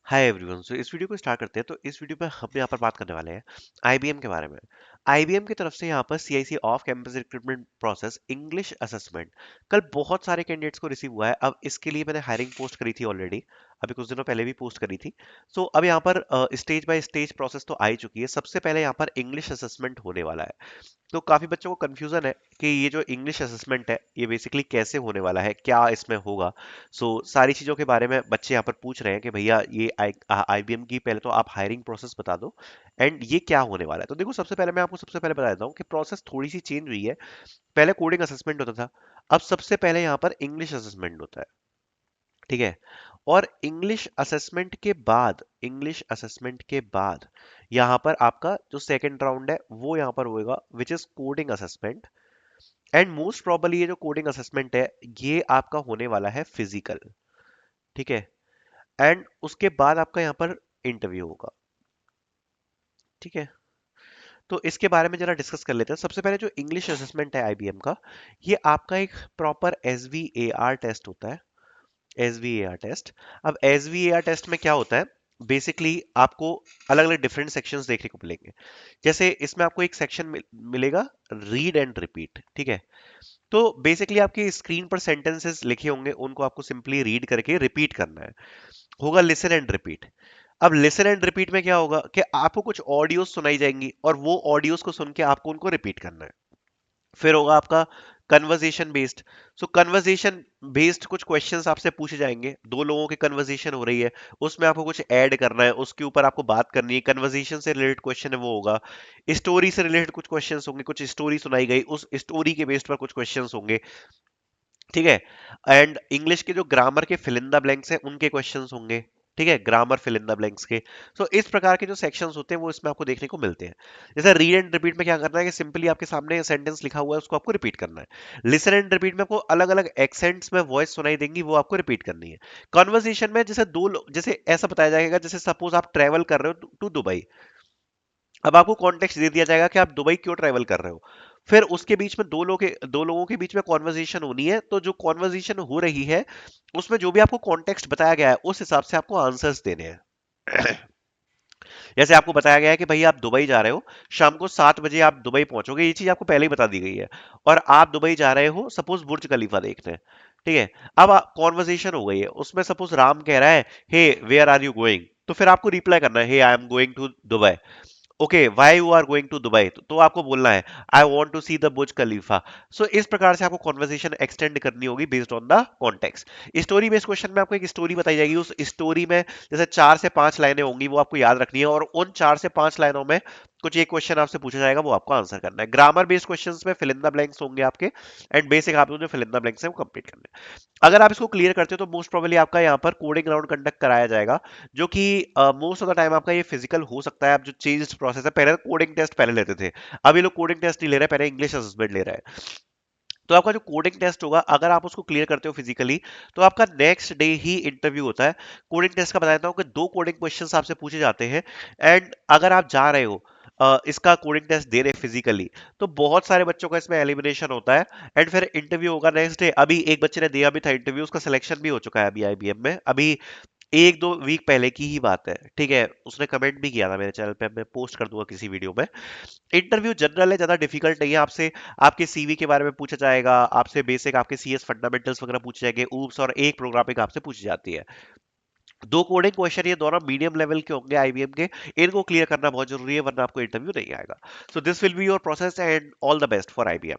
Hi everyone. सो इस video को start करते हैं। तो इस वीडियो में हम यहाँ पर बात करने वाले हैं आईबीएम के बारे में। आईबीएम की तरफ से यहाँ पर CIC off campus recruitment process English assessment कल बहुत सारे कैंडिडेट्स को रिसीव हुआ है। अब इसके लिए मैंने हायरिंग पोस्ट करी थी ऑलरेडी, अभी कुछ दिनों पहले भी पोस्ट करी थी। सो अब यहाँ पर स्टेज बाय स्टेज प्रोसेस तो आ ही चुकी है। सबसे पहले यहाँ पर इंग्लिश असेसमेंट होने वाला है। तो काफी बच्चों को कंफ्यूजन है कि ये जो इंग्लिश असेसमेंट है ये बेसिकली कैसे होने वाला है, क्या इसमें होगा। सारी चीजों के बारे में बच्चे यहाँ पर पूछ रहे हैं कि भैया ये आईबीएम की पहले तो आप हायरिंग प्रोसेस बता दो एंड ये क्या होने वाला है। तो देखो, सबसे पहले मैं आपको सबसे पहले बता देता हूँ कि प्रोसेस थोड़ी सी चेंज हुई है। पहले कोडिंग असेसमेंट होता था, अब सबसे पहले यहाँ पर इंग्लिश असेसमेंट होता है। ठीक है। और इंग्लिश असेसमेंट के बाद यहाँ पर आपका जो सेकंड राउंड है वो यहाँ पर होएगा, which is coding assessment. And most probably ये जो कोडिंग असेसमेंट है ये आपका होने वाला है फिजिकल। ठीक है। एंड उसके बाद आपका यहाँ पर इंटरव्यू होगा। ठीक है। तो इसके बारे में जरा डिस्कस कर लेते हैं। सबसे पहले जो इंग्लिश असेसमेंट है आईबीएम का, ये आपका एक प्रॉपर एसवीएआर टेस्ट होता है। एसवीएआर टेस्ट। अब एसवीएआर टेस्ट में क्या होता है, बेसिकली आपको अलग अलग डिफरेंट सेक्शंस देखने को मिलेंगे। जैसे इसमें आपको एक सेक्शन मिलेगा रीड एंड रिपीट। ठीक है। तो बेसिकली आपकी स्क्रीन पर सेंटेंसेस लिखे होंगे, उनको आपको सिंपली रीड करके रिपीट करना है। होगा लिसन एंड रिपीट। अब लिसन एंड रिपीट में क्या होगा कि आपको कुछ ऑडियोज सुनाई जाएंगी और वो ऑडियोज को सुन के आपको उनको रिपीट करना है। फिर होगा आपका कन्वर्जेशन बेस्ड। कन्वर्जेशन बेस्ड कुछ क्वेश्चंस आपसे पूछे जाएंगे। दो लोगों की कन्वर्जेशन हो रही है, उसमें आपको कुछ ऐड करना है, उसके ऊपर आपको बात करनी है। कन्वर्जेशन से रिलेटेड क्वेश्चन है वो होगा। स्टोरी से रिलेटेड कुछ क्वेश्चंस होंगे, कुछ स्टोरी सुनाई गई, उस स्टोरी के बेस्ड पर कुछ क्वेश्चंस होंगे। ठीक है। एंड इंग्लिश के जो ग्रामर के फिल इन द ब्लैंक्स हैं उनके क्वेश्चंस होंगे। ठीक है, grammar fill in the blanks के। इस प्रकार के जो सेक्शंस होते हैं वो इसमें आपको देखने को मिलते हैं। जैसे रीड एंड रिपीट में क्या करना है कि सिंपली आपके सामने सेंटेंस लिखा हुआ है उसको आपको रिपीट करना है। लिसन एंड रिपीट में आपको अलग अलग एक्सेंट्स में वॉइस सुनाई देंगी, वो आपको रिपीट करनी है। कॉन्वर्सेशन में जैसे दो लोग, जैसे ऐसा बताया जाएगा जैसे सपोज आप ट्रेवल कर रहे हो टू दुबई। अब आपको कॉन्टेक्स्ट दे दिया जाएगा कि आप दुबई क्यों ट्रैवल कर रहे हो। फिर उसके बीच में दो लोगों के बीच में कॉन्वर्जेशन होनी है। तो जो कॉन्वर्जेशन हो रही है उसमें जो भी आपको कॉन्टेक्स्ट बताया गया है उस हिसाब से आपको आंसर्स देने हैं। जैसे आपको बताया गया है कि भाई आप दुबई जा रहे हो, शाम को 7 बजे आप दुबई पहुंचोगे, ये चीज आपको पहले ही बता दी गई है। और आप दुबई जा रहे हो सपोज बुर्ज खलीफा देखने। ठीक है। अब कॉन्वर्जेशन हो गई है, उसमें सपोज राम कह रहा है, hey where are you going. तो फिर आपको रिप्लाई करना है, hey I am going to Dubai. Okay, why you are going to Dubai, तो आपको बोलना है I want to see the Burj Khalifa. इस प्रकार से आपको कॉन्वर्सेशन एक्सटेंड करनी होगी based on the context. Story based question में आपको एक स्टोरी बताई जाएगी, उस स्टोरी में जैसे 4 से 5 लाइनें होंगी, वो आपको याद रखनी है और उन 4 से 5 लाइनों में कुछ एक क्वेश्चन आपसे पूछा जाएगा, वो आपको आंसर करना है। ग्रामर बेस्ड क्वेश्चंस में फिल इन द ब्लैंक्स होंगे आपके, एंड बेसिक आपको जो फिल इन द ब्लैंक्स है वो कंप्लीट करने हैं। अगर आप इसको क्लियर करते हो तो मोस्ट प्रोबेबली आपका यहाँ पर कोडिंग राउंड कंडक्ट कराया जाएगा, जो कि मोस्ट ऑफ द टाइम आपका ये फिजिकल हो सकता है। अब जो चेंज प्रोसेस है, पहले कोडिंग टेस्ट पहले लेते थे, अब ये लोग कोडिंग टेस्ट नहीं ले रहे, पहले इंग्लिश असेसमेंट ले रहे हैं। तो आपका जो कोडिंग टेस्ट होगा, अगर आप उसको क्लियर करते हो फिजिकली, तो आपका नेक्स्ट डे ही इंटरव्यू होता है। कोडिंग टेस्ट का बता देता हूँ कि 2 कोडिंग क्वेश्चंस आपसे पूछे जाते हैं। एंड अगर आप जा रहे हो इसका कोडिंग टेस्ट दे रहे फिजिकली, तो बहुत सारे बच्चों का इसमें एलिमिनेशन होता है। एंड फिर इंटरव्यू होगा नेक्स्ट डे। अभी एक बच्चे ने दिया भी था इंटरव्यू, उसका सिलेक्शन भी हो चुका है अभी आईबीएम में, अभी 1-2 वीक पहले की ही बात है। ठीक है, उसने कमेंट भी किया था मेरे चैनल पे, मैं पोस्ट कर दूंगा किसी वीडियो में। इंटरव्यू जनरल है, ज्यादा डिफिकल्ट नहीं है। आपसे आपके सीवी के बारे में पूछा जाएगा, आपसे बेसिक आपके सीएस फंडामेंटल्स वगैरह पूछे जाएंगे, ऊप्स, और एक प्रोग्रामिंग आपसे पूछी जाती है। 2 कोडिंग क्वेश्चन ये दोनों मीडियम लेवल के होंगे आईबीएम के। इनको क्लियर करना बहुत जरूरी है, वरना आपको इंटरव्यू नहीं आएगा। This will be your process and all the best for IBM.